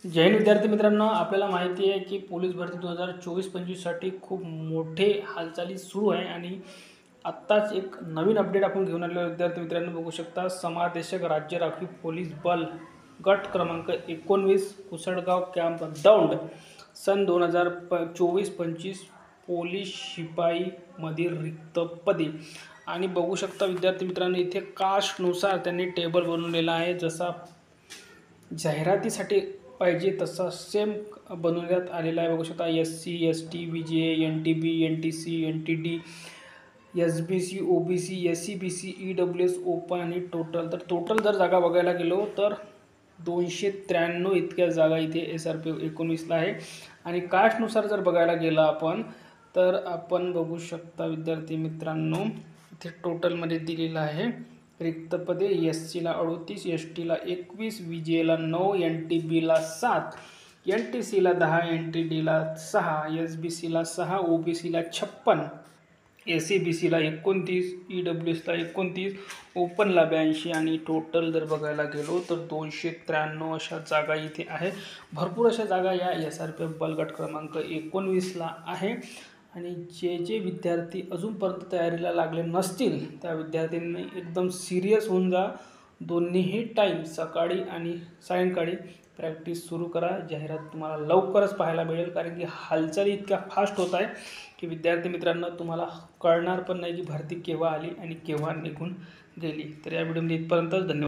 जय हिंद विद्यार्थी मित्रांनो, आपल्याला माहिती आहे की पोलीस भरती 2024-25 साठी खूप मोठे हालचाली सुरू आहे आणि आत्ताच एक नवीन अपडेट आपण घेऊन आलेलो विद्यार्थी मित्रांनो. बघू शकता, समादेशक राज्य राखीव पोलीस बल गट क्रमांक 19 कुसडगाव कॅम्प दौंड सन 2024-25 पोलीस शिपाई मधील रिक्त पदे. आणि बघू शकता विद्यार्थी मित्रांनो, इथे कास्टनुसार त्यांनी टेबल बनवलेला आहे. जसा जाहिरातीसाठी पाहिजे तसा सेम बनवण्यात आलेला आहे. बघू शकता, SC ST VJ NTB NTC NTD SBC OBC SCBC EWS open आणि टोटल. तर टोटल जर जागा बघायला गेलो तर 293 इतक्या जागा इथे SRP 19ला आहे. आणि कास्टनुसार जर बघायला गेलं आपण तर आपण बघू शकता विद्यार्थी मित्रांनो, इथे टोटलमध्ये दिलेलं आहे रिक्त पदे. SCला 38, STला 21, VJला 9, NTBला 7, NTCला 10, NTDला 6, SBCला 6, OBCला 56, SCBCला 29, EWSला 29, ओपनला 82. आणि टोटल जर बघायला गेलो तर 293 अशा जागा इथे आहे. भरपूर अशा जागा या SRPF बलगट क्रमांक 19ला आहे. आणि जे विद्यार्थी अजूनपर्यंत तयारीला लागले नसतील त्या विद्यार्थ्यांनी एकदम सिरियस होऊन जा. दोन्हीही टाईम सकाळी आणि सायंकाळी प्रॅक्टिस सुरू करा. जाहिरात तुम्हाला लवकरच पाहायला मिळेल, कारण की हालचाली इतक्या फास्ट होत आहे की विद्यार्थी मित्रांनो तुम्हाला कळणार पण नाही की भरती केव्हा आली आणि केव्हा निघून गेली. तर या व्हिडिओमध्ये इथपर्यंतच. धन्यवाद.